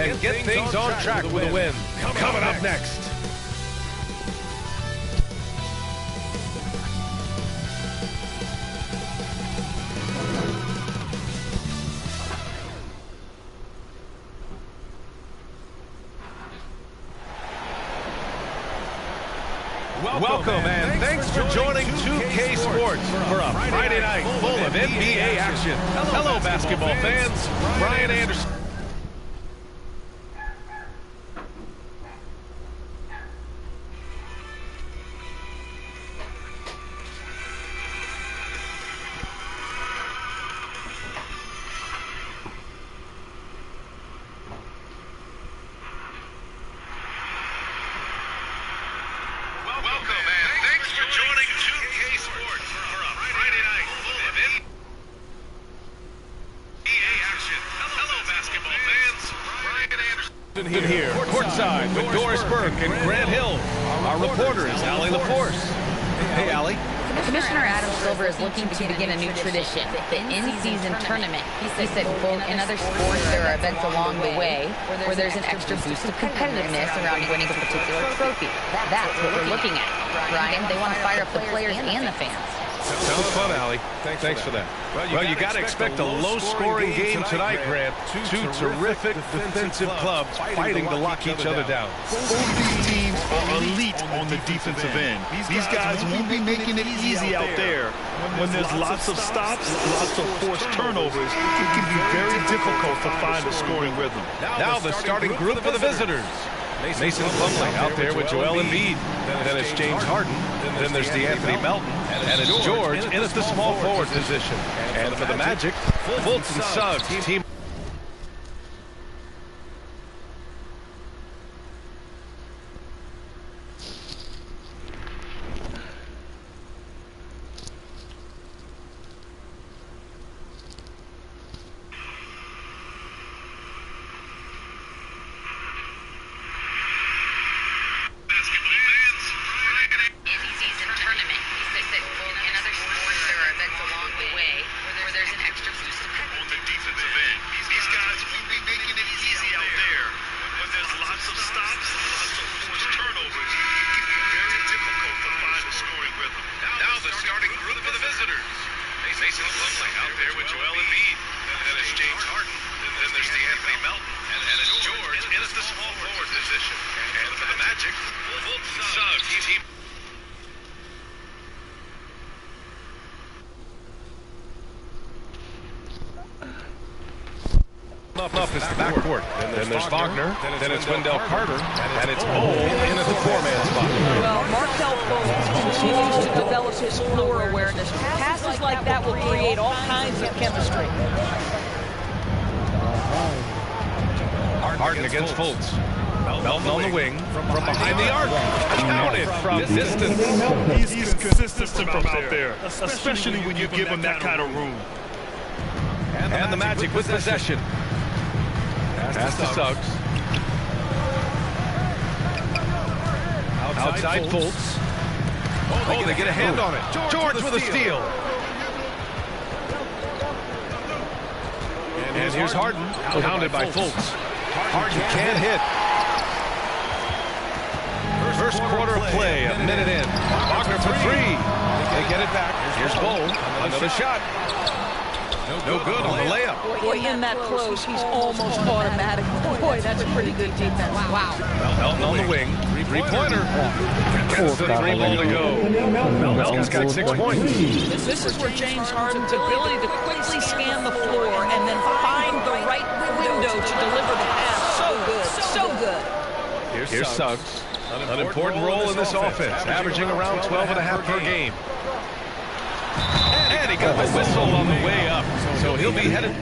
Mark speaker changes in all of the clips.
Speaker 1: and get things on track with a win. Coming up next. Welcome and thanks for joining 2K Sports for a Friday night full of NBA action. Hello, basketball fans. Brian Anderson. Here, courtside with Doris Burke and Grant Hill. Our reporter is Allie LaForce. Hey, Allie.
Speaker 2: Commissioner Adam Silver is looking to begin a new tradition, the in-season tournament. He said, quote, in other sports there are events along the way where there's an extra boost of competitiveness around winning a particular trophy. That's what we're looking at. Brian, they want to fire up the players and the fans.
Speaker 1: Sounds fun, Allie. Thanks for that. Well, you got to expect a low-scoring game tonight, Grant. Two terrific defensive clubs fighting to lock each other down.
Speaker 3: Both these teams are elite on the defensive end. These guys won't be making it easy out there. When there's lots of stops, lots of forced turnovers, it can be very difficult to find a scoring rhythm.
Speaker 1: Now the starting group for the visitors. Mason Plumlee out there with Joel Embiid. Then it's James Harden. Then there's DeAnthony Melton. And it's George in at the small forward position. And for the Magic, Fulton Suggs. Team. Mason Plumlee out there with Joel Embiid. Then it's James Harden. Then there's DeAnthony Melton. And it's George in at the small forward position. And for the Magic, Fulton Suggs. Team. Up is the backcourt. Then there's Wagner. Then it's Wendell Carter. And it's Bol in at the four-man spot.
Speaker 4: Well, Markelle Fultz continues to develop his floor awareness. Passes like that will create all kinds of chemistry.
Speaker 1: Harden against Fultz. Melton on the wing from behind the arc. Counted from distance.
Speaker 3: He's consistent from out there, especially when you give him that kind of room.
Speaker 1: And the Magic with possession. Pass to Suggs. Outside Fultz. Oh, they get a hand on it. George with a steal. And here's Harden. Pounded by Fultz. Harden can't hit. First quarter of play, a minute in. Wagner for three. They get it back. Here's Bol. Another shot. No good on the layup.
Speaker 4: Boy, in that close, he's almost automatic. Boy, that's a pretty good defense. Wow.
Speaker 1: Melton on the wing. Three-pointer. Gets the three ball to go. Melton's got 6 points.
Speaker 4: This is where James Harden's ability to quickly scan the floor and then find the right window to deliver the pass. So good. So good.
Speaker 1: Here's Suggs. An important role in this offense, averaging around 12.5 per game. And he got the whistle on the way up, so he'll be headed.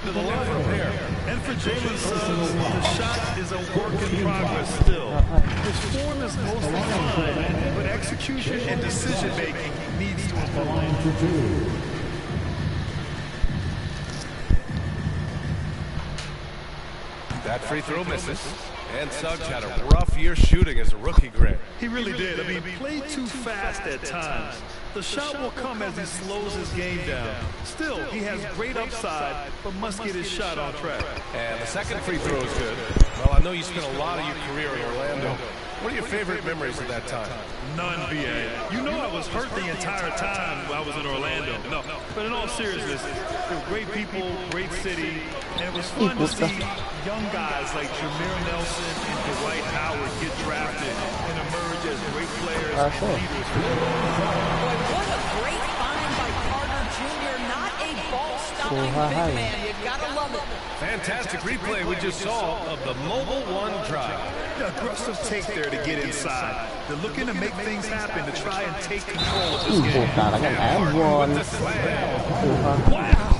Speaker 3: To the line and for Jalen Suggs, the shot is a work in progress still. His form is mostly fine, but execution and decision-making needs to improve.
Speaker 1: That free throw misses. And Suggs had a rough year shooting as a rookie, Grant.
Speaker 3: He really did. I mean, he played too fast at times. The shot will come as he slows his game down. Still, he has great upside, but must get his shot on track.
Speaker 1: And the second free throw is good. Well, I know you spent a lot of your career in Orlando. What are your favorite memories of that time?
Speaker 3: None, B.A. You know I was hurt the entire time I was in Orlando. No, but in all seriousness, they were great people, great city, and it was fun to see young guys like Jameer Nelson and Dwight Howard get drafted and emerge as great players and leaders.
Speaker 4: Boy, what a great find by Carter Jr. Not a ball-stopping big man. You gotta love it.
Speaker 1: Fantastic replay we just saw of the Mobile One drive.
Speaker 3: The aggressive take there to get inside. They're looking to make things happen to try and take control of this game. Wow!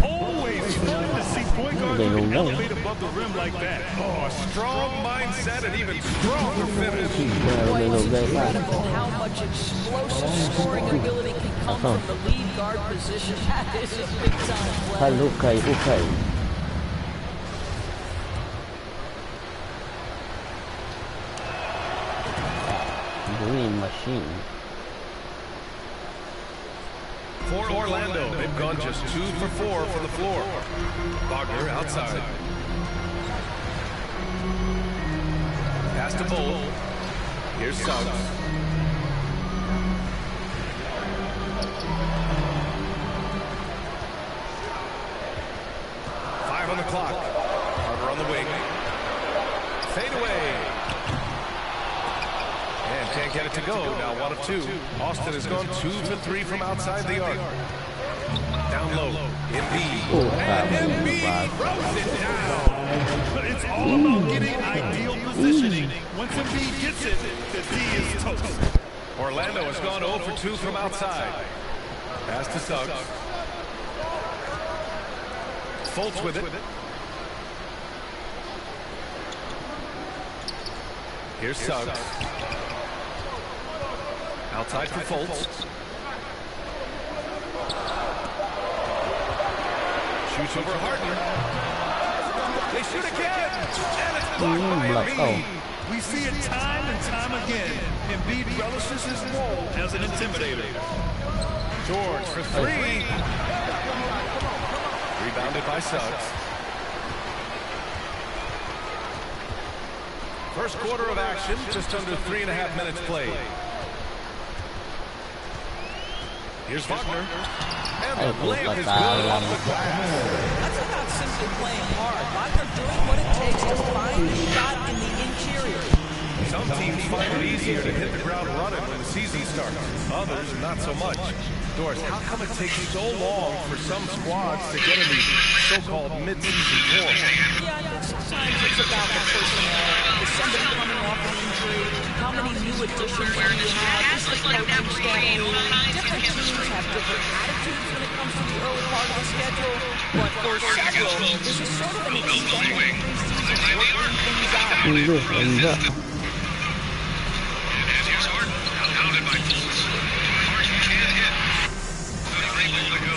Speaker 3: Always fun to see point guards elevate above the rim like that.
Speaker 1: Oh, a strong mindset and even stronger finish.
Speaker 4: Boy, it's incredible how much explosive scoring ability can come from the lead guard position. That is a big-time play.
Speaker 5: Dream machine.
Speaker 1: For Orlando, they've gone just 2 for 4 from the floor. Wagner outside. Pass to Bolt. Here's Suggs. Five on the clock. Carter on the wing. Fade away. And can't get it to go. Now 1 of 2. Austin has gone 2 for 3 from outside the arc. Down low. Embiid. And Embiid throws it down.
Speaker 3: But it's all about getting ideal positioning. Once Embiid gets it, the D is toast.
Speaker 1: Orlando has gone 0 for 2 from outside. Pass to Suggs. Fultz with it. Here's Suggs. Outside for Fultz. Shoots over Harden. They shoot again. And it's blocked by Embiid.
Speaker 3: We see it time and time again. Embiid relishes his role as an intimidator.
Speaker 1: George for 3. Rebounded by Suggs. First quarter of action, just under 3.5 minutes played. Here's Wagner. And the layup is good off the glass.
Speaker 4: That's about simply playing hard. Wagner doing what it takes to find the shot in the interior.
Speaker 1: Some teams find it easier to hit the ground running when the season starts. Others, not so much. Doris, how come it takes so long for some squads to get in these so-called mid-season form?
Speaker 4: Yeah, I think sometimes it's about the personnel. Is somebody coming off an injury? How many new additions do you have? Is the coaching staff new? Different teams have different attitudes when it comes to the early part of the schedule. But for several, this is sort of an extended preseason working things out.
Speaker 6: Here's Harden, pounded by Fultz. Harden can't hit. Able to go.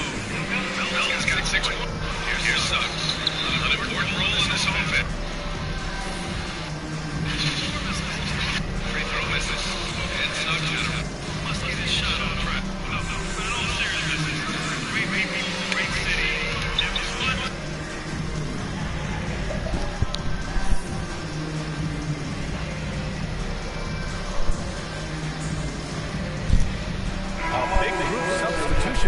Speaker 6: Bell's got 6 more. Here's Suggs. An important role in this offense. Free throw misses. And Suggs must get his shot on track. But in all seriousness, great people, great city. It was fun.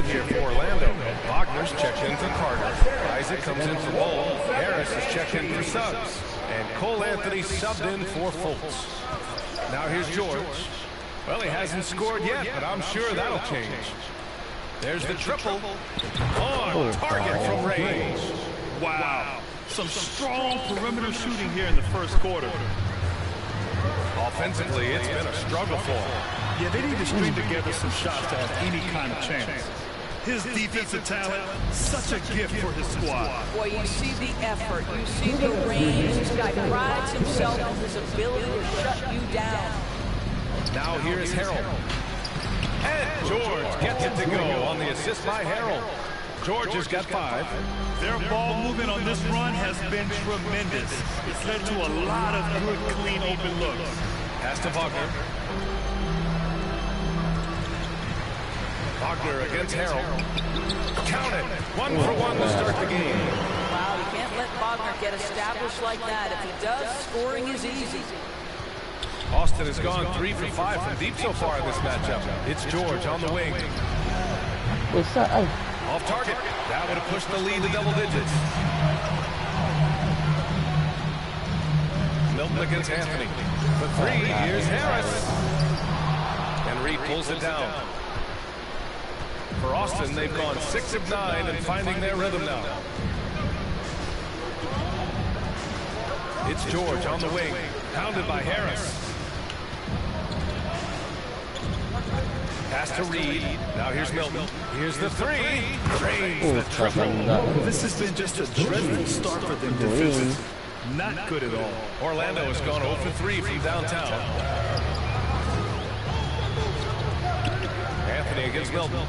Speaker 1: Here for Orlando. Wagner's checked in for Carter. Isaac comes in for Bowl. Harris is checked in for Suggs. And Cole Anthony subbed in for Fultz. Now here's George. Well, he hasn't scored yet, but I'm sure that'll change. There's the triple. On target from range.
Speaker 3: Wow. Some strong perimeter shooting here in the first quarter.
Speaker 1: Offensively, it's been a struggle for him.
Speaker 3: Yeah, they need to string together some shots to have any kind of chance. His defensive talent, such a gift for his squad.
Speaker 4: Boy, you see the effort, you see the range. This guy prides himself on his ability to shut you down.
Speaker 1: Now here's Harrell. And George gets it to go on the assist by Harrell. George has got 5.
Speaker 3: Their ball movement on this run has been tremendous. It's led to a lot of good, clean, open looks.
Speaker 1: Pass to Wagner. Wagner against Harrell. Count it. 1 for 1 to start the game.
Speaker 4: Wow, you can't let Wagner get established like that. If he does, scoring is easy.
Speaker 1: Austin has gone 3 for 5 from deep so far in this matchup. It's George on the wing. Off target. That would have pushed the lead to double digits. Milton against Anthony. The 3, here's Harris. And Reed pulls it down. For Austin, they've gone 6 of 9 and finding their rhythm now. It's George on the wing, pounded by Harris. Pass to Reed. Now here's Milton. Here's the 3. Drains the triple.
Speaker 3: This has been just a dreadful start for them defensively. Not good at all.
Speaker 1: Orlando has gone 0 for 3 from downtown. Anthony against Milton.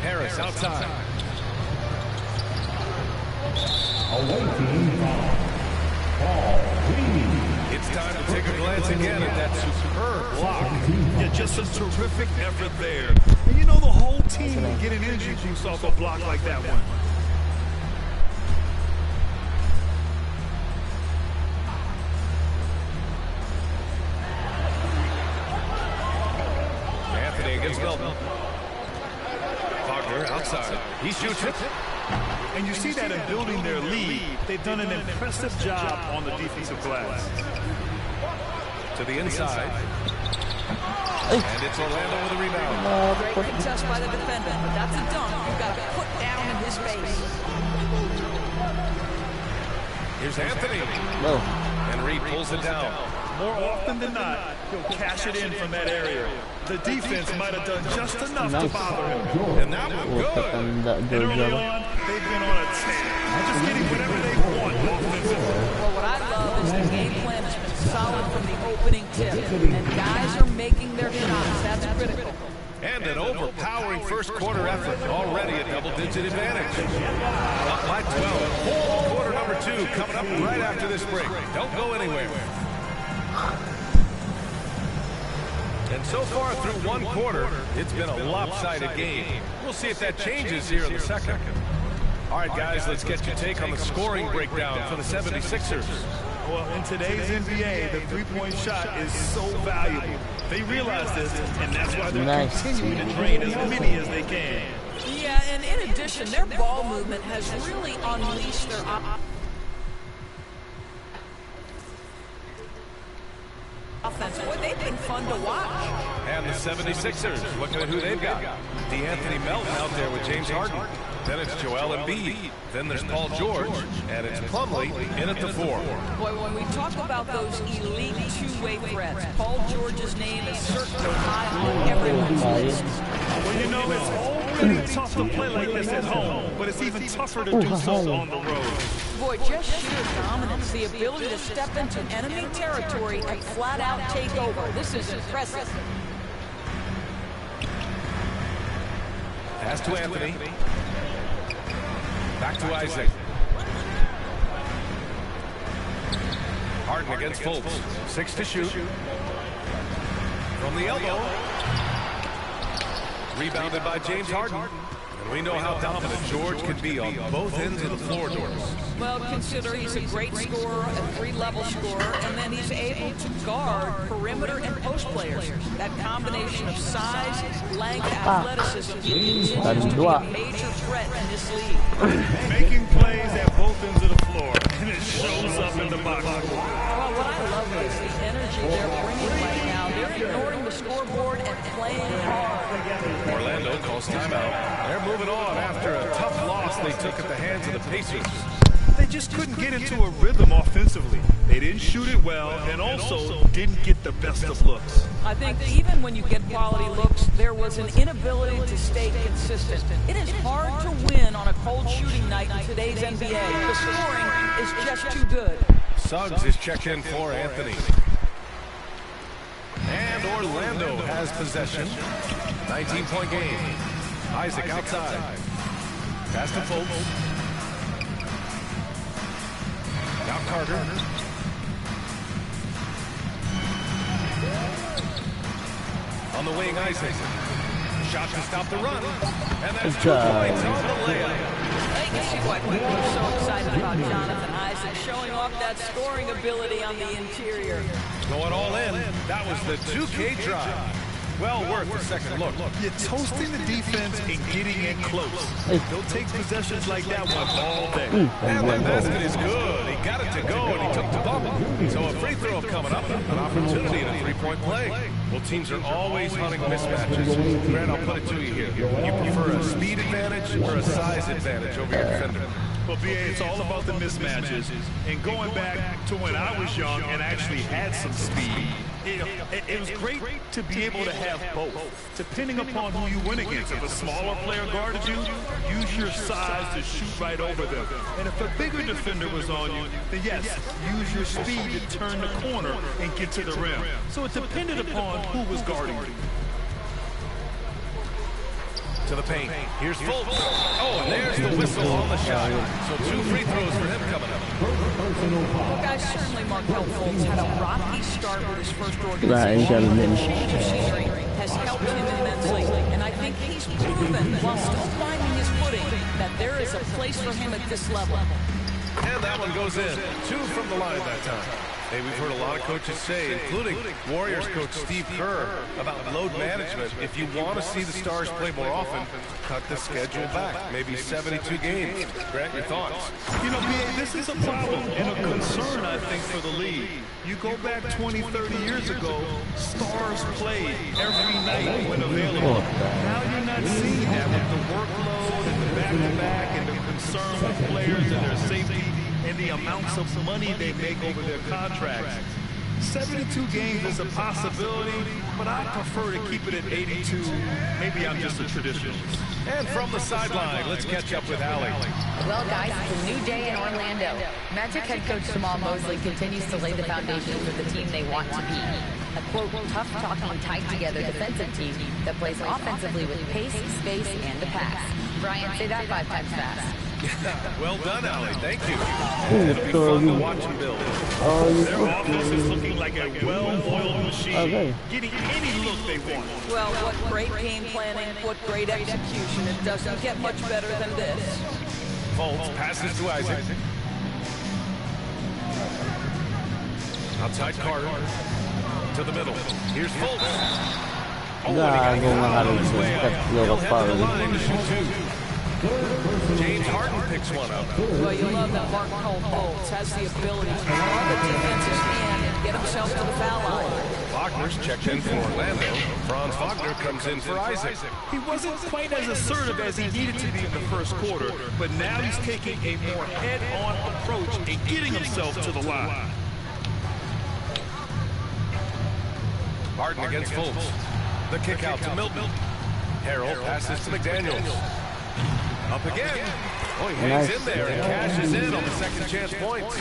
Speaker 1: Harris outside. It's time to take a glance again at that superb block.
Speaker 3: Yeah, just a terrific effort there. And you know the whole team will get an energy boost off a block like that one.
Speaker 1: Anthony against Milton. Wagner outside. He shoots it.
Speaker 3: And you see that in building their lead, they've done an impressive job on the defensive glass.
Speaker 1: To the inside. And it's Orlando with a rebound.
Speaker 4: Great contest by the defender, but that's a dunk you've got to put down in his face.
Speaker 1: Here's Anthony. And Reed pulls it down.
Speaker 3: More often than not, he'll cash it in from that area. The defense might have done just enough to bother him.
Speaker 1: And that one good.
Speaker 3: And early on, they've been on a tear. Just getting whatever they want offensively.
Speaker 4: Well, what I love is the game plan has been solid from the opening tip, and guys are making their shots. That's critical.
Speaker 1: And an overpowering first quarter effort. Already a double-digit advantage. Up by 12. Quarter number 2 coming up right after this break. Don't go anywhere. And so far through 1 quarter, it's been a lopsided game. We'll see if that changes here in the second. All right, guys, let's get your take on the scoring breakdown for the 76ers.
Speaker 3: Well, in today's NBA, the three-point shot is so valuable. They realize this, and that's why they're continuing to drain as many as they can.
Speaker 4: Yeah, and in addition, their ball movement has really unleashed their offense. Boy, they've been fun to watch.
Speaker 1: And the 76ers, looking at who they've got. DeAnthony Melton out there with James Harden. Then it's Joel Embiid. Then there's Paul George. And it's Plumlee in at the 4.
Speaker 4: Boy, when we talk about those elite two-way threats, Paul George's name is certainly high on everyone's list.
Speaker 3: Well, you know, it's already tough to play like this at home, but it's even tougher to do so on the road.
Speaker 4: Boy, just sheer dominance, the ability to step into enemy territory and flat out take over. This is impressive.
Speaker 1: Pass to Anthony. Back to Isaac. Harden against Fultz. 6 to shoot. From the elbow. Rebounded by James Harden. And we know how dominant George can be on both ends of the floor, Doris.
Speaker 4: Well, consider he's a great scorer, a 3-level scorer, and then he's able to guard perimeter and post players. That combination of size, length, athleticism continues to be a major threat in this league.
Speaker 3: Making plays at both ends of the floor, and it shows up in the box.
Speaker 4: Well, what I love is the energy they're bringing right now. They're ignoring the scoreboard and playing hard.
Speaker 1: Orlando calls timeout. They're moving on after a tough loss they took at the hands of the Pacers.
Speaker 3: They just couldn't get into a rhythm offensively. They didn't shoot it well and also didn't get the best of looks.
Speaker 4: I think even when you get quality looks, there was an inability to stay consistent. It is hard to win on a cold shooting night in today's NBA. The scoring is just too good.
Speaker 1: Suggs is checked in for Anthony. And Orlando has possession. 19-point game. Isaac outside. Pass to Fultz. Now Carter. On the wing, Isaac. Shot to stop the run. And that's 2 points on the layup.
Speaker 4: You can see why people are so excited about Jonathan Isaac showing off that scoring ability on the interior.
Speaker 1: Going all in. That was the 2K drive. Well worth a second look.
Speaker 3: You're toasting the defense and getting in close. They'll take possessions like that one all day.
Speaker 1: And that basket is good. He got it to go, and he took the bubble. So a free throw coming up, an opportunity and a three-point play. Well, teams are always hunting mismatches. Grant, I'll put it to you here. You prefer a speed advantage or a size advantage over your defender?
Speaker 3: Well, BA, it's all about the mismatches. And going back to when I was young and actually had some speed, it was great to be able to have both, depending upon who you win against. If a smaller player guarded you, use your size to shoot right over them. And if a bigger defender was on you, then yes, use your speed to turn the corner and get to the rim. So it depended upon who was guarding you.
Speaker 1: To the paint. Here's Fultz. Oh, and there's the whistle on the shot. So 2 free throws for him coming up.
Speaker 4: Well, guys, certainly Markelle Fultz had a rocky start with his first organization. Change of scenery has helped him immensely, and I think he's proven, while still finding his footing, that there is a place for him at this level.
Speaker 1: And that one goes in. 2 from the line that time. Hey, we've heard a lot of coaches say, including Warriors coach Steve Kerr, about load management. If you want to see the Stars play more often, cut the schedule back. Maybe 72 games. Grant, your thoughts?
Speaker 3: You know, BA, this is a problem and a concern, I think, for the league. You go back 20, 30 years ago, Stars played every night when available. Now you're not seeing that with the workload and the back-to-back and the concern with players and their safety and the amounts of money they make over their contracts. 72 games is a possibility, but I prefer to keep it at 82. Maybe I'm just a traditionalist.
Speaker 1: And from the sideline, let's catch up with Allie.
Speaker 2: Well, guys, it's a new day in Orlando. Magic head coach Jamal Mosley continues to lay the foundation for the team they want to be. A, quote, tough-talking, tied-together defensive team that plays offensively with pace, space, and the pass. Brian, say that 5 times fast.
Speaker 1: Well done, Allie. Thank you. It'll be fun to watch and build.
Speaker 3: Their offense is looking like a well-oiled machine, getting any look they want.
Speaker 4: Well, what great game planning, what great execution. It doesn't get much better than this.
Speaker 1: Fultz passes to Isaac. Outside Carter. To the middle. Here's Fultz. Oh, and he got on his way out. He'll head to the line to shoot 2. James Harden picks one up.
Speaker 4: Well, you love that Markelle Fultz has the ability to run the defensive hand and get himself to the foul line.
Speaker 1: Wagner's checked in for Orlando. Franz Wagner comes in for Isaac.
Speaker 3: He wasn't quite as assertive as he needed to be in the first quarter, but now he's taking a more head-on approach and getting himself to the line.
Speaker 1: Harden against Fultz. The kick out to Milton. Harrell passes to McDaniels. Up again. Oh, he hangs in there and cashes in on the second chance points.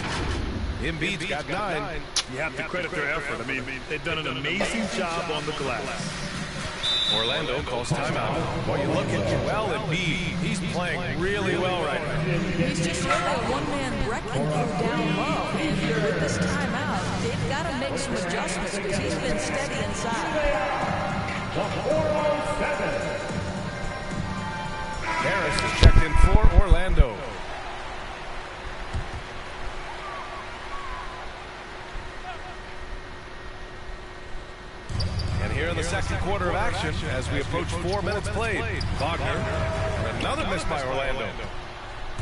Speaker 1: Embiid's got 9.
Speaker 3: You have to credit their effort. I mean, they've done an amazing job on the glass.
Speaker 1: Orlando calls timeout. While you look at Joel Embiid, he's playing really well right now.
Speaker 4: He's just really a one-man wrecking crew down low. And here with this timeout, they've got to make some adjustments because he's been steady inside.
Speaker 7: The 407.
Speaker 1: Harris is checked in for Orlando. And here in the second quarter of action, as we approach 4 minutes played, Wagner, and another miss by Orlando.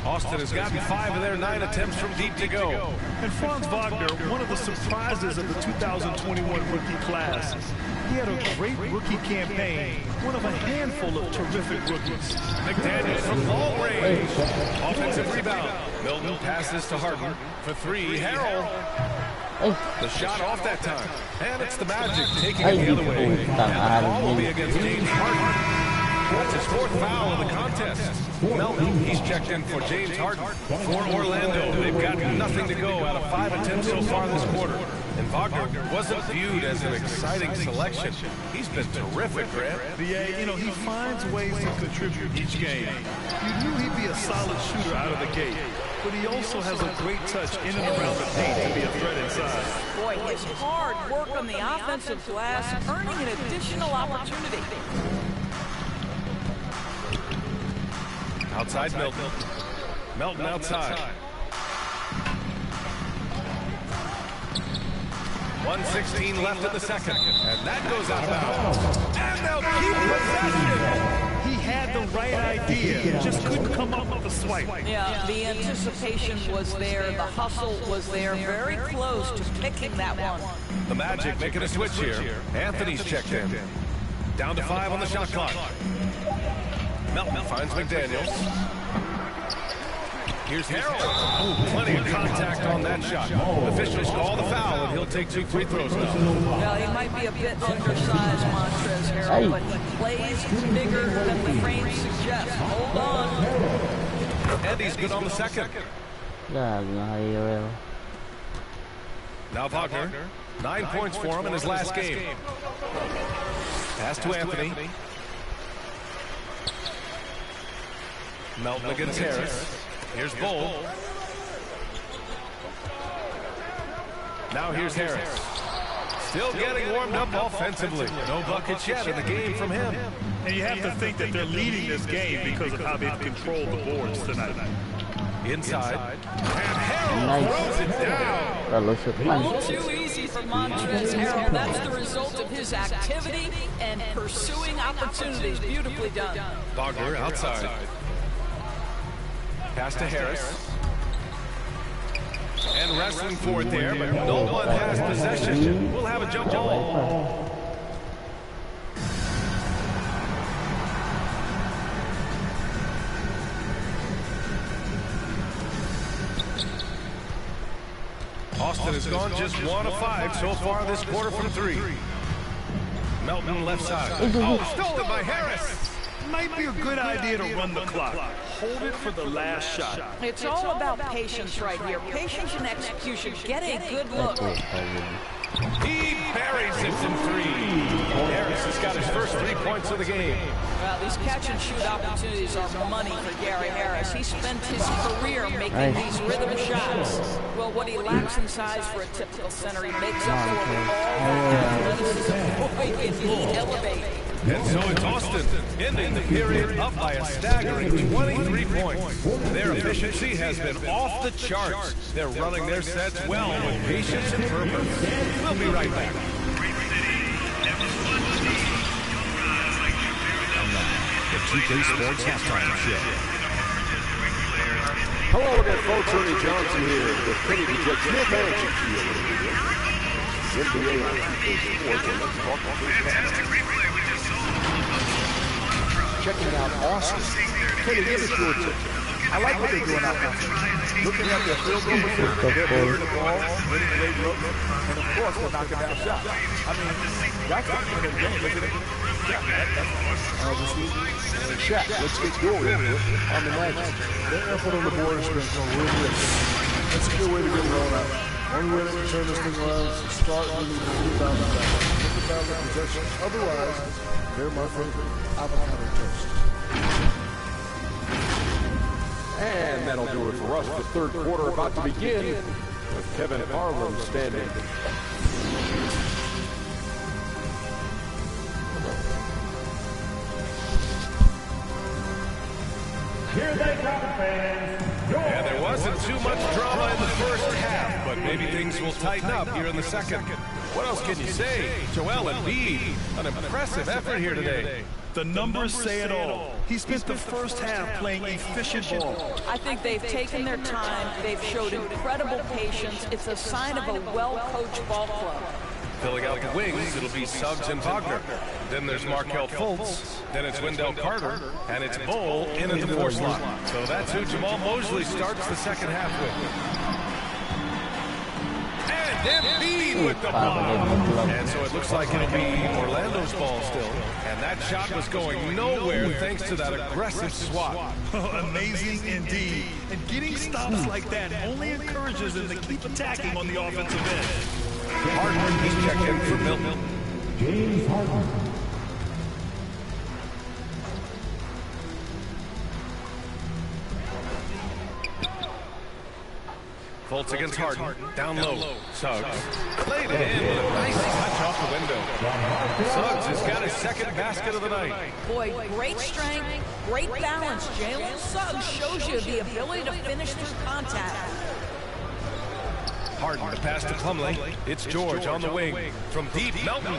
Speaker 1: Austin has gotten 5 of their 9 attempts from deep to go.
Speaker 3: And Franz Wagner, one of the surprises of the 2021 rookie class. He had a great rookie campaign, one of a handful of terrific rookies.
Speaker 1: McDaniels from long range. Offensive rebound. Milton passes to Harden for 3. Harrell. The shot off that time. And it's the Magic taking it the other way. And the ball will be against James Harden. That's his 4th foul of the contest. Melton, he's checked in for James Harden. For Orlando, they've got nothing to go out of 5 attempts so far this quarter. And Wagner wasn't viewed as an exciting selection. He's been terrific, Grant.
Speaker 3: Yeah, you know, he finds ways to contribute each game. You knew he'd be a solid shooter out of the gate, but he also has a great touch in and around the paint to be a threat inside.
Speaker 4: Boy, his hard work on the offensive glass, earning an additional opportunity.
Speaker 1: Outside Milton. Melton outside. 1:16 left in the second. And that goes out of bounds. And they'll keep possession.
Speaker 3: He had the right idea, just couldn't come up with a swipe.
Speaker 4: Yeah, the anticipation was there, the hustle was there, very close to picking that one.
Speaker 1: The Magic making a switch here. Anthony's checked in. Down to 5 on the shot clock. Melton finds McDaniels. Here's Harold. Plenty of contact on that shot. Officials call the foul, and he'll take 2 free throws now.
Speaker 4: Well, he might be a bit undersized, Montrezl Harrell, but he plays bigger than the frame suggests. Hold on.
Speaker 1: And he's good on the second.
Speaker 5: Gago,
Speaker 1: Now Wagner. 9 points for him in his last game. Pass to Anthony. Melton against Harris. Here's Bull. Now here's Harris. Still getting warmed up offensively. No buckets yet in the game from him.
Speaker 3: And you have to think that they're leading this game because of how they've controlled the boards tonight.
Speaker 1: Inside. And Harold throws it down.
Speaker 5: Kalau shoot
Speaker 4: A
Speaker 5: man.
Speaker 4: little too easy for Montrezl Harrell. That's the result of his activity and pursuing opportunities. Beautifully done.
Speaker 1: Wagner outside. Pass to Harris. And wrestling for it there, but no one has possession. We'll have a jump ball. Austin has gone just 1 of 5 so far this quarter from 3. Melton left side. Oh, stolen by Harris.
Speaker 3: Might be a good idea to run the clock. Hold it for the last shot.
Speaker 4: It's all about patience right here. Patience and execution. Get a good look.
Speaker 1: He buries it from 3. Harris has got his first 3 points of the game.
Speaker 4: Well, these catch-and-shoot opportunities are money for Gary Harris. He spent his career making these rhythm shots. Well, what he lacks in size for a typical center, he makes up for with all that athleticism. Boy, can he elevate.
Speaker 1: And so it's Austin ending the period up by a staggering 23 points. Their efficiency has been off the charts. They're running their sets well with patience and purpose. We'll be right back. The 2K Sports Halftime Show.
Speaker 8: Hello again, folks. Ernie Johnson here with Kenny the Jet Smith Mansion to you. NBA on 2K Sports, and let's talk about this. Checking out Austin. Kenny, give us your tip.
Speaker 9: I like what they're doing out there. Looking at their field goal percentage, they're hitting the ball, winning play rope, and of course they're knocking down shots. I mean, that's the point of the game, isn't it? Yeah, obviously.
Speaker 8: Shaq, let's get going on the Magic.
Speaker 10: Their effort on the board has been horrific. That's a good way to get it all out. Only way to turn this thing around is to start winning the rebound back. Look at that with possession. Otherwise, they're my favorite avocado toast.
Speaker 8: And that'll do it for us. The third quarter about to begin with Kevin Harlan standing.
Speaker 7: Here they come, fans.
Speaker 1: And there wasn't too much drama in the first half, but maybe things will tighten up here in the second. What else can you say? Joel Embiid, an impressive effort here today.
Speaker 3: The numbers say it all. He spent the first half playing efficient ball.
Speaker 4: I think they've taken their time. They've showed incredible patience. It's a sign of a well-coached ball club.
Speaker 1: Filling out the wings, it'll be Suggs and Wagner. Then there's Markelle Fultz. Then it's Wendell Carter. And it's Bull in at the 4 slot. So that's who Jamal Mosley starts the second half with. And Embiid with the ball. And so it looks like it'll be Orlando's ball still. And that shot was going nowhere thanks to that aggressive swat.
Speaker 3: Amazing indeed. And getting stops like that only encourages them to keep attacking on the offensive end.
Speaker 1: Harden, he's checked in for Milton.
Speaker 7: James Harden.
Speaker 1: Fultz against Harden. Down low. Suggs. Played it in with a nice touch off the window. Suggs has got his second basket of the night.
Speaker 4: Boy, great strength, great balance. Jalen Suggs shows you the ability to finish through contact.
Speaker 1: Harden, the pass to Plumlee. It's George on the wing. From deep, Melton.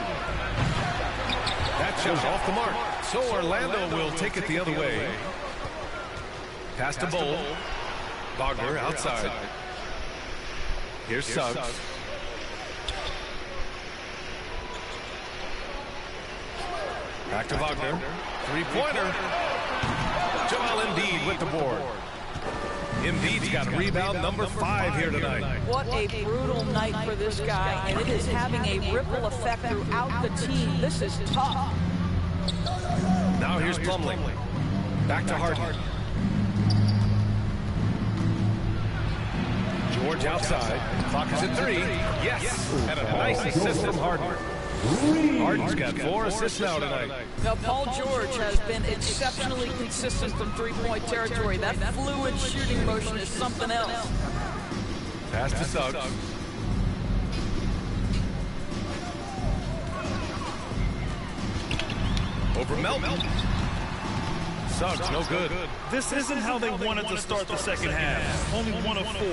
Speaker 1: That shot off the mark. So Orlando will take it the other way. Pass to Bol. Wagner outside. Here's Suggs. Back to Wagner. Three-pointer. Joel Embiid with the board. Embiid's got rebound number 5 here tonight.
Speaker 4: What a brutal night for this guy, and it is having a ripple effect throughout the team. This is tough.
Speaker 1: Now here's Plumlee. Back to Harden. George outside. Clock is at 3. Yes. And a nice assist from Harden. Harden's got 4 assists now tonight.
Speaker 4: Now, Paul George has been exceptionally consistent from three-point territory. That fluid shooting motion is something else.
Speaker 1: Pass to Suggs. Over Melton. Suggs, no good.
Speaker 3: This isn't how they wanted to start the second half. Only 1 of 4.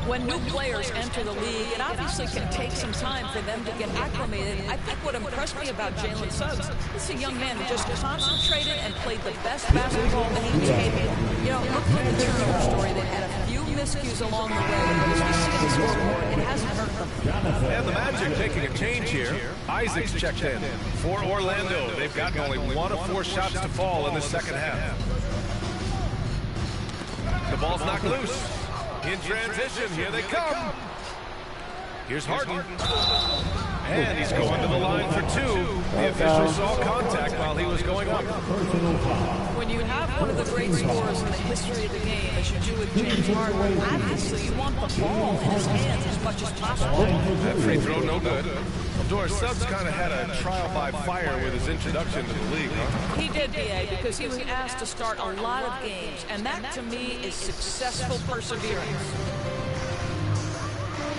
Speaker 4: When new players enter the league, it obviously can take some time for them to get acclimated. I think what impressed me about Jalen Suggs, this is a young man who just concentrated and played the best basketball that he was capable. You know, look at the turnover story. They had a few miscues along the way, but as we see the scoreboard, it hasn't hurt them.
Speaker 1: And the Magic making a change here. Isaac's checked in. For Orlando, they've gotten only 1 of 4 shots to fall in the second half. The ball's knocked loose. In transition, here they come. Here's Harden. And he's going to the line for 2. The official saw contact while he was going up.
Speaker 4: When you have one of the great scorers in the history of the game, as you do with James Harden, obviously you want the ball in his hands as much as possible.
Speaker 1: That free throw, no good. Doris, Suggs kind of had a trial by fire with his introduction to the league, huh?
Speaker 4: He did, B.A., because he was asked to start a lot of games, and that, to me, is successful perseverance.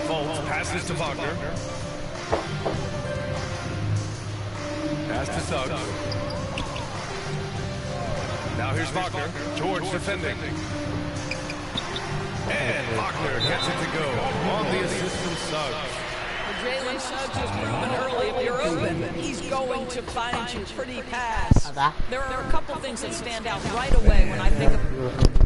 Speaker 1: Fultz passes to Wagner. Pass to Suggs. Now here's Wagner. George defending. And Wagner gets it to go on the assist from Suggs.
Speaker 4: Jalen Suggs has proven early, if you're open, he's going to find you pretty fast. There are a couple things that stand out right away when I think of...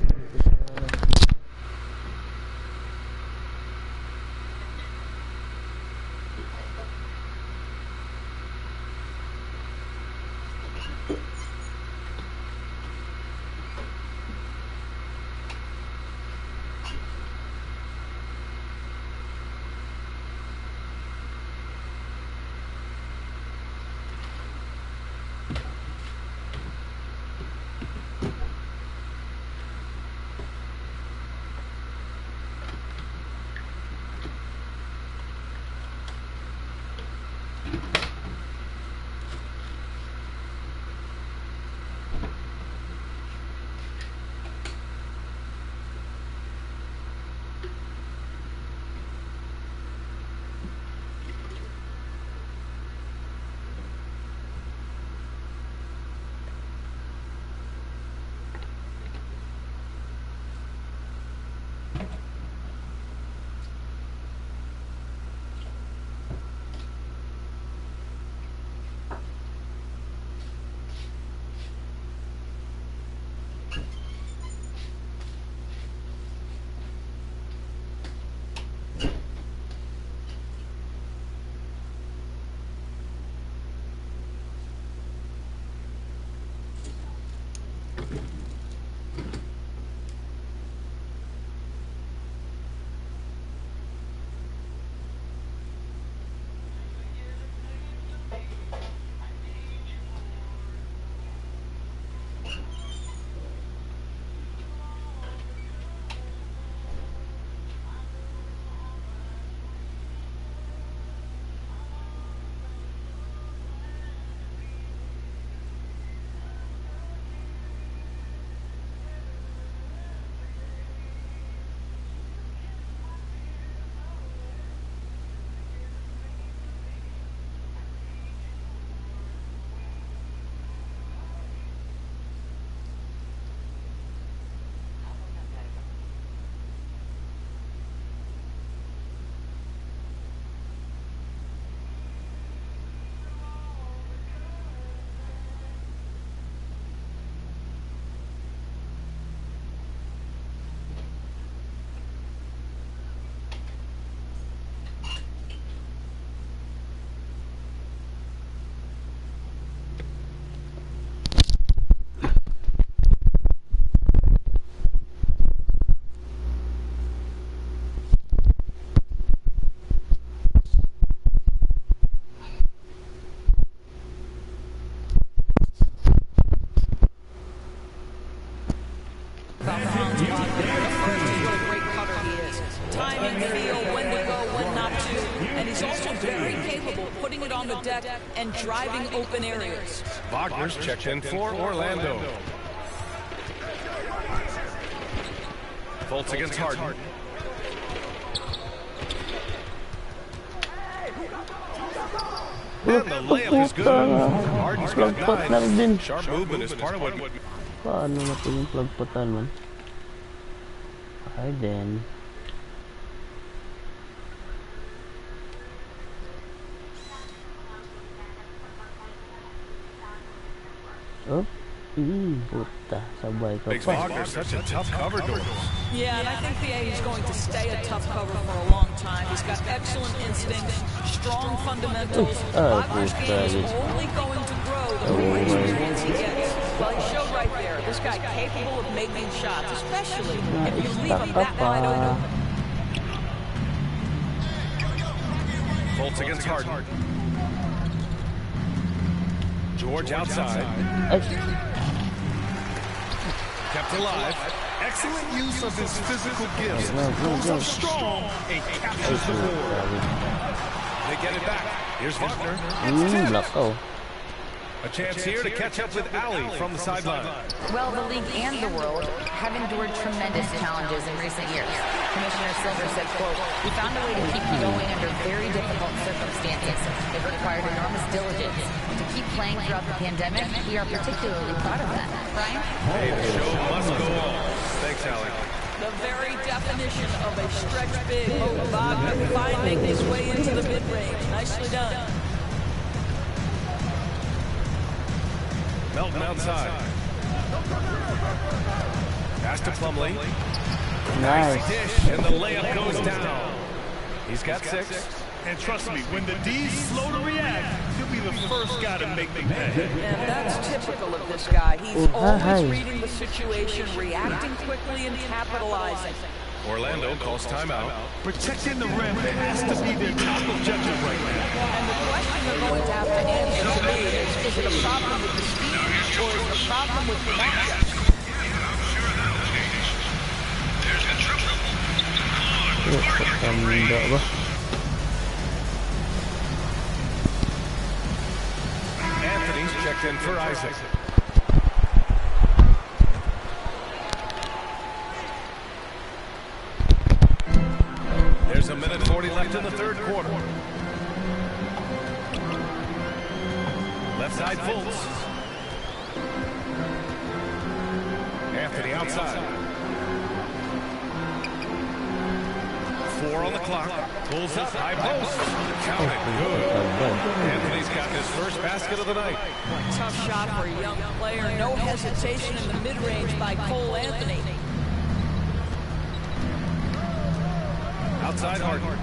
Speaker 4: time and feel when to go, when not to. And he's also very capable of putting it on the deck and driving open areas.
Speaker 1: Wagner's checked in for Orlando. Fultz against Harden. And the layup is good. Harden's got 9. Sharp movement is part of what...
Speaker 5: Paano natin yung plagputan man? Harden. Oh, puta, sabay ka
Speaker 1: Makes
Speaker 5: pa.
Speaker 1: Wagner such a tough cover door.
Speaker 4: Yeah, and I think he's going to stay a tough cover for a long time. He's got excellent instincts, strong fundamentals. Wagner's game is only going to grow the more experience he gets. Well, he showed right there, this guy capable of making shots, especially if you leave him that wide open.
Speaker 1: Fultz against Harden. George outside. Kept alive.
Speaker 3: Excellent use of his physical gifts. Goes up strong and captures the ball.
Speaker 1: They get it back. Here's Wagner.
Speaker 5: Lako.
Speaker 1: A chance here to catch up with Ali from the sideline.
Speaker 2: Well, the league and the world have endured tremendous challenges in recent years. Commissioner Silver said, quote, "We found a way to keep going under very difficult circumstances. It required enormous diligence. To keep playing throughout the pandemic, we are particularly proud of that." Brian?
Speaker 1: Hey, the show must go on. Thanks, Ali.
Speaker 4: The very definition of a stretch big. Wagner finding his way into the mid-range. Nicely done.
Speaker 1: Melton outside. Pass to Plumlee.
Speaker 5: Nice.
Speaker 1: Dish, and the layup goes down. He's got 6.
Speaker 3: And trust me, when the D's slow to react, he'll be the first guy to make the pay.
Speaker 4: And that's typical of this guy. He's always reading the situation, reacting quickly, and capitalizing.
Speaker 1: Orlando calls timeout.
Speaker 3: Protecting the rim has to be their top objective right now.
Speaker 4: And the question they're going to have to answer to me is it a problem with the speed or is it a problem with the matchup?
Speaker 1: Anthony's checked in for Isaac. There's a minute 40 left in the third quarter. Left side Fultz. Anthony outside. 4 on the clock. Pulls up, high post. Count it. Good. Anthony's got his first basket of the night.
Speaker 4: Tough shot for a young player. No hesitation in the mid-range by Cole Anthony.
Speaker 1: Outside Harden.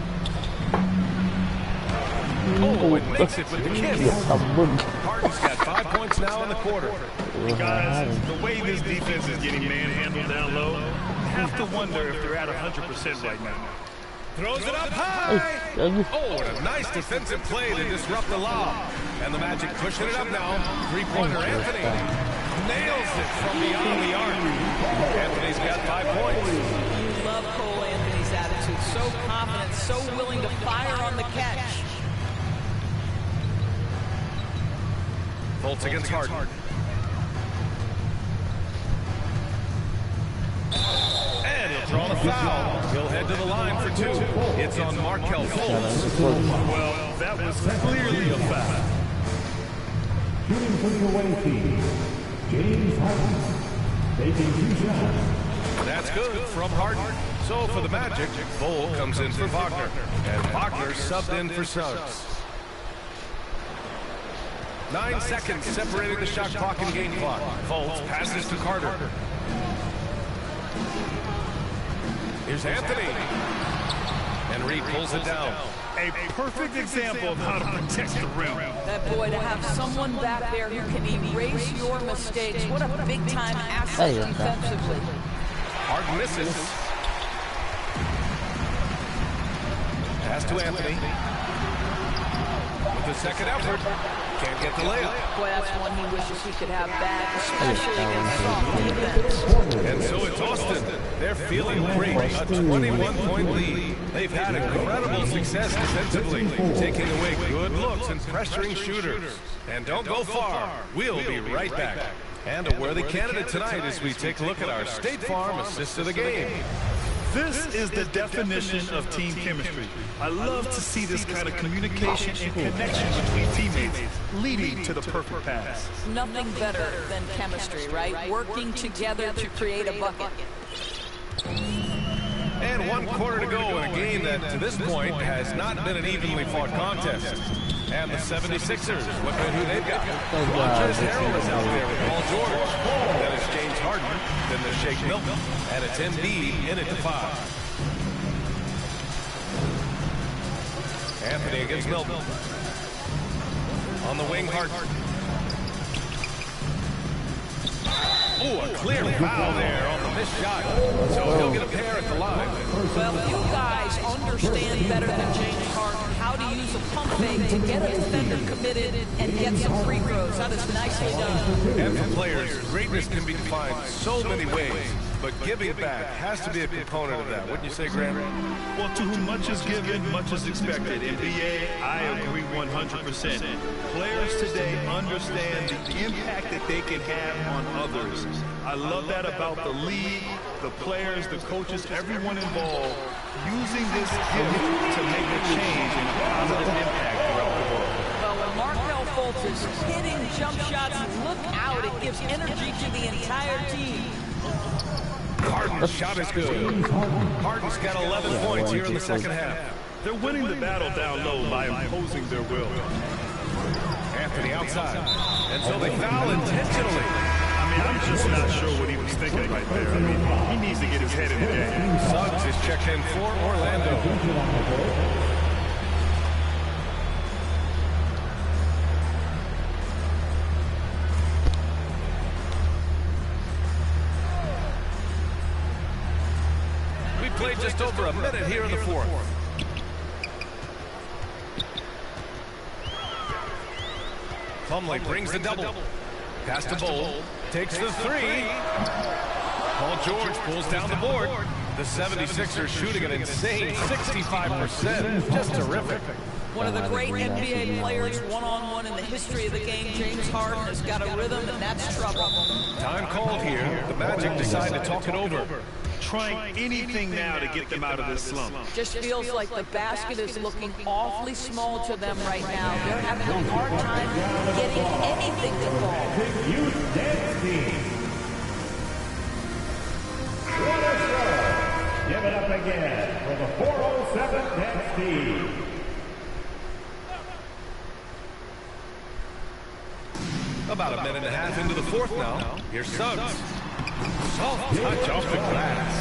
Speaker 1: Oh, it makes it with the kiss. Harden's got 5 points now in the quarter.
Speaker 3: Guys, the way this defense is getting manhandled down low, I have to wonder if they're at 100% right now.
Speaker 1: Throws it up high. Oh, what a nice defensive play to disrupt the lob. And the Magic pushing it up now. Three-pointer Anthony. Nails it from beyond the arc. Anthony's got 5 points.
Speaker 4: You love Cole Anthony's attitude. So confident, so willing to fire on the catch.
Speaker 1: Fultz against Harden. And he'll draw the foul. He'll head to the line for 2. It's on Markelle Fultz.
Speaker 3: Well, that was clearly a foul.
Speaker 7: Shooting for the away team, James Harden. Taking 2 shots.
Speaker 1: That's good from Harden. So for the Magic, Bull comes in for Wagner. And Wagner subbed in for Suggs. 9 seconds separating the shot clock and game clock. Fultz passes to Carter. Here's Anthony. And Reed pulls it down.
Speaker 3: A perfect example of how to protect the rim.
Speaker 4: That boy, to have someone back there who can erase your mistakes. What a big-time asset defensively.
Speaker 1: Harden misses. Pass to Anthony. With the second effort. Can't get the layup.
Speaker 4: Boy, that's one he wishes he could have back, especially against soft defense.
Speaker 1: And so it's Austin. They're feeling great. A 21-point lead. They've had incredible success defensively, taking away good looks and pressuring shooters. And don't go far. We'll be right back. And a worthy candidate tonight as we take a look at our State Farm assist of the game.
Speaker 3: This is the definition of team chemistry. I love to see this kind of communication and connection between teammates, leading to the perfect pass.
Speaker 4: Nothing better than chemistry, right? Working together to create a bucket.
Speaker 1: And 1 quarter to go in a game that, to this point, has not been an evenly fought contest. And the 76ers, look at who they've got. Montrezl Harrell is out there with Paul George. Then it's James Harden. Then there's Shake Milton. And it's Embiid in it to 5. Anthony against Milton. On the wing, Harden. Oh, a clear foul there on the missed shot. So he'll get a pair at the line.
Speaker 4: Well, you guys understand better than James Harden how to use a pump fake to get a defender committed and get some free throws. That is nicely done.
Speaker 1: And for players, greatness can be defined so many ways, but giving back has to be a component of that. Wouldn't you say, Grant?
Speaker 3: Well, to whom much is given, much is expected. In BA, I agree 100%. Players today understand the impact that they can have on others. I love that about the league, the players, the coaches, everyone involved, using this gift to make a change and a positive impact throughout the world.
Speaker 4: Well, when Markelle Fultz is hitting jump shots, look out. It gives energy to the entire team.
Speaker 1: Harden's shot is good. Harden's got 11 points here in the second half.
Speaker 3: They're winning the battle down low by imposing their will.
Speaker 1: Anthony outside. And so they foul intentionally.
Speaker 3: I mean, I'm just not sure what he was thinking right there. I mean, he needs to get his head in the game.
Speaker 1: Suggs is checked in for Orlando. We played just over a minute here in the fourth. Plumlee brings the double. Pass to Bowl. Takes the 3. Paul George pulls down the board. The 76ers shooting an insane 65%. Just terrific.
Speaker 4: One of the great NBA players one-on-one in the history of the game, James Harden, has got a rhythm, and that's trouble.
Speaker 1: Time called here. The Magic decide to talk it over.
Speaker 3: Trying anything now to get them out of this slump.
Speaker 4: Just feels like the basket is looking awfully small to them right now. They're having a hard time getting anything to fall.
Speaker 7: Youth Dance Team. What a show. Give it up again for the 407 Dance Team.
Speaker 1: About a minute and a half into the fourth now. Here's Suggs. Soft touch off the glass.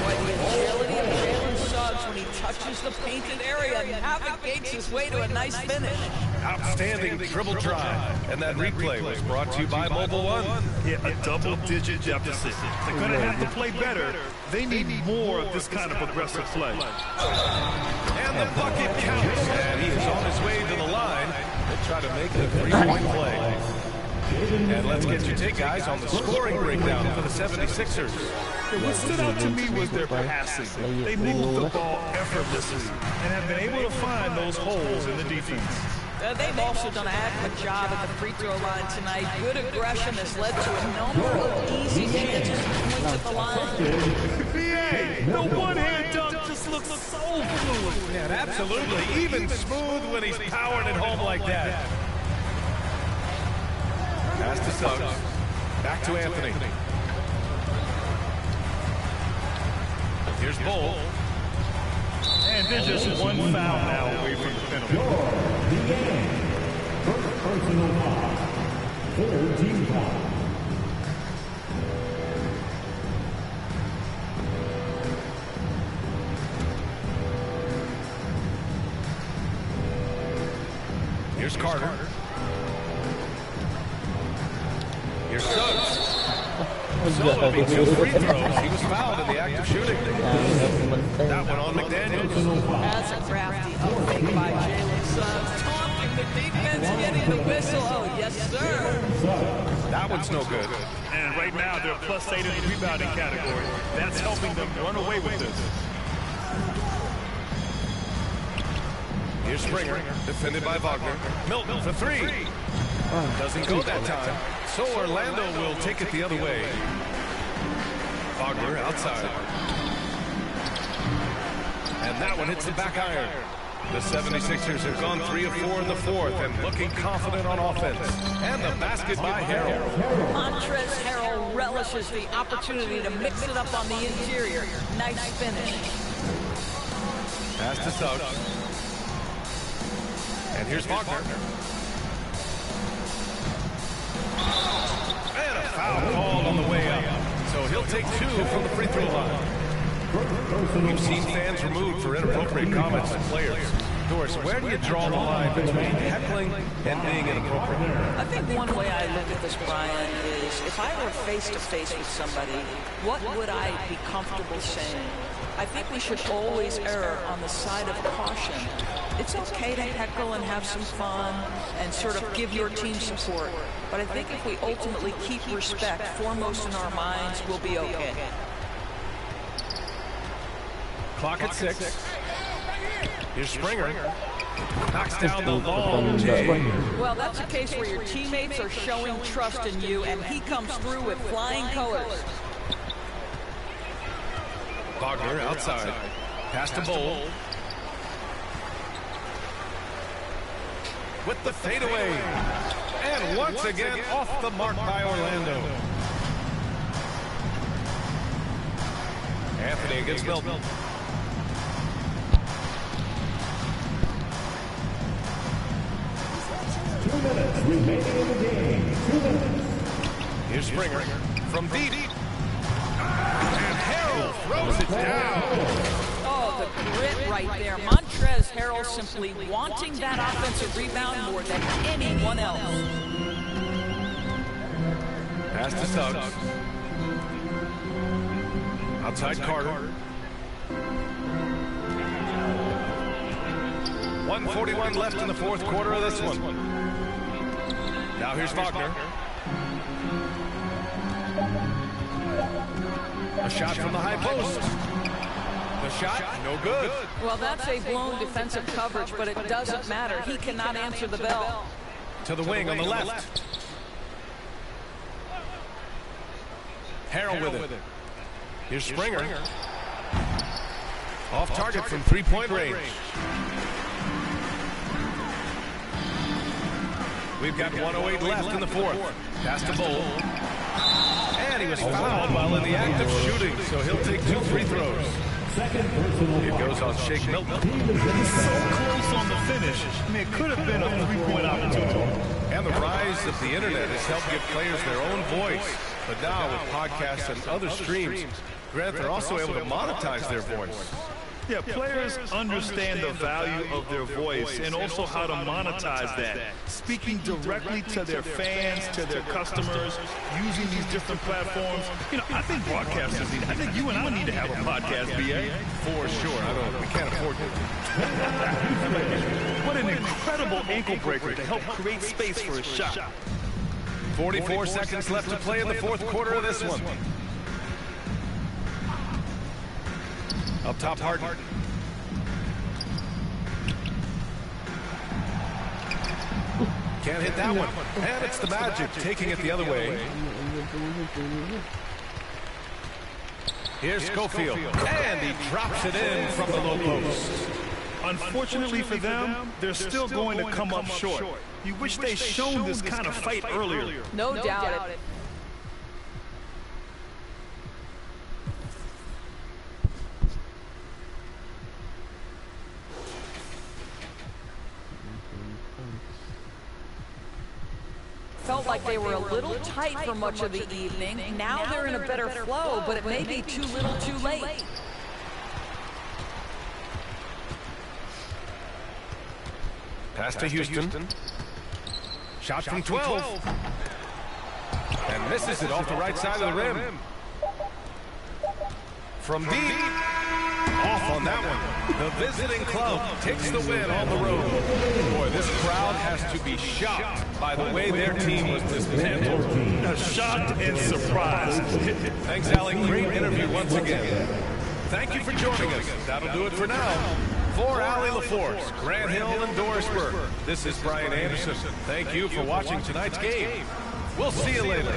Speaker 4: Boy, the agility of Jalen Suggs when he touches the painted area and navigates his way to a nice finish.
Speaker 1: Outstanding dribble drive. And that replay was brought to you by Mobile One.
Speaker 3: Yeah, a double-digit deficit. They're going to have to play better. They need more of this kind of aggressive play.
Speaker 1: And the bucket counts. And he is on his way to the line. They try to make it a 3-point play. And let's get your take, guys, on the scoring breakdown for the 76ers.
Speaker 3: What stood out to me was their passing. They moved the ball effortlessly and have been able to find those holes in the defense.
Speaker 4: They've also done an adequate job at the free throw line tonight. Good aggression has led to a number of easy chances to points at the line.
Speaker 3: B.A., the one-hand dunk just looks so fluid.
Speaker 1: And absolutely, even smooth when he's powering it home like that. Pass to Suggs. Back to Anthony. Here's Bowl.
Speaker 3: And they're just one foul now away from the penalty.
Speaker 7: The game. First personal foul. Third team foul.
Speaker 1: Here's Carter. Here's Suggs. So being 2 free throws. He was fouled in the act of shooting. That one on McDaniels.
Speaker 4: That's a crafty up fake by Jalen Suggs, taunting the defense getting the whistle. Oh, yes, sir.
Speaker 1: That one's no good.
Speaker 3: And right now, they're +8 in the rebounding category. That's helping them run away with this.
Speaker 1: Here's Springer, defended by Wagner. Milton for three. Doesn't go that time. So Orlando will take it the other way. Wagner outside. And that one hits the back iron. The 76ers have gone 3 of 4 in the fourth and looking confident on offense. And the basket by Harrell.
Speaker 4: Montrezl Harrell relishes the opportunity to mix it up on the interior. Nice finish.
Speaker 1: Pass to Suggs. And here's Wagner. And a foul called on the way up. So he'll take 2 from the free throw line. We've seen fans removed for inappropriate comments to players. Doris, where do you draw the line between heckling and being inappropriate?
Speaker 4: I think one way I look at this, Brian, is if I were face-to-face with somebody, what would I be comfortable saying? I think we should always err on the side of caution. It's okay to heckle and have some fun and sort of give your team support. But I think if we ultimately keep respect foremost in our minds, we'll be okay.
Speaker 1: Clock at 6. Here's Springer. Knocks down the long J.
Speaker 4: Well, that's a case where your teammates are showing trust in you, and he comes through with flying colors.
Speaker 1: Wagner outside. Pass to Bowl. With the fadeaway. And once again off the mark by Orlando. Anthony against Milton.
Speaker 7: Remaining in the game. 2 minutes.
Speaker 1: Here's Springer from deep. And Harrell throws it down.
Speaker 4: Oh, the grit right there. Montrezl Harrell simply wanting that offensive rebound more than anyone else.
Speaker 1: Pass to Suggs. Outside Carter. 1:41 left in the fourth quarter of this one. Now here's Wagner. A shot from the high post. The shot, no good.
Speaker 4: Well, that's a blown defensive coverage, but it doesn't matter. He cannot answer the bell.
Speaker 1: To the wing on the left. Harrell with it. Here's Springer. Off target from three-point range. We've got 1:08 left in the fourth. Pass to Bowl. And he was fouled while in the act of shooting, so he'll take 2 free throws. It goes on Shake Milton.
Speaker 3: He's so close on the finish. I mean, it could have been a 3-point opportunity.
Speaker 1: And the rise of the internet has helped give players their own voice. But now with podcasts and other streams, Grant, they're also able to monetize their voice.
Speaker 3: Yeah, players understand the value of their voice and also how to monetize that. Speaking directly to their fans, to their customers, using these different platforms. You know, I think broadcasters need, I think you and I need to have a podcast, BA.
Speaker 1: For sure. We can't afford it.
Speaker 3: What an incredible ankle breaker to help create space for a shot.
Speaker 1: 44 seconds left to play in the fourth quarter of this one. Up top, Harden. Can't hit that one. And it's the Magic taking it the other way. Here's Schofield. And he drops it in from the low post.
Speaker 3: Unfortunately for them, they're still going to come up short. You wish they'd shown this kind of fight earlier.
Speaker 4: No doubt. Felt like they were a little tight for much of the evening. Now they're in a better flow, but it may be too little too late.
Speaker 1: Pass to Houston. Shot from 12. And misses it off the right side of the rim. From deep. off on that one. The visiting club takes the win on the road. Boy, this crowd has to be shocked by the way their team was dismantled.
Speaker 3: Shocked and surprised.
Speaker 1: Thanks, Allie. Great interview once again. Thank you for joining us. That'll do it for now. For Allie LaForce, Grant Hill, and Doris Burke, this is Brian Anderson. Thank you for watching tonight's game. We'll see you later.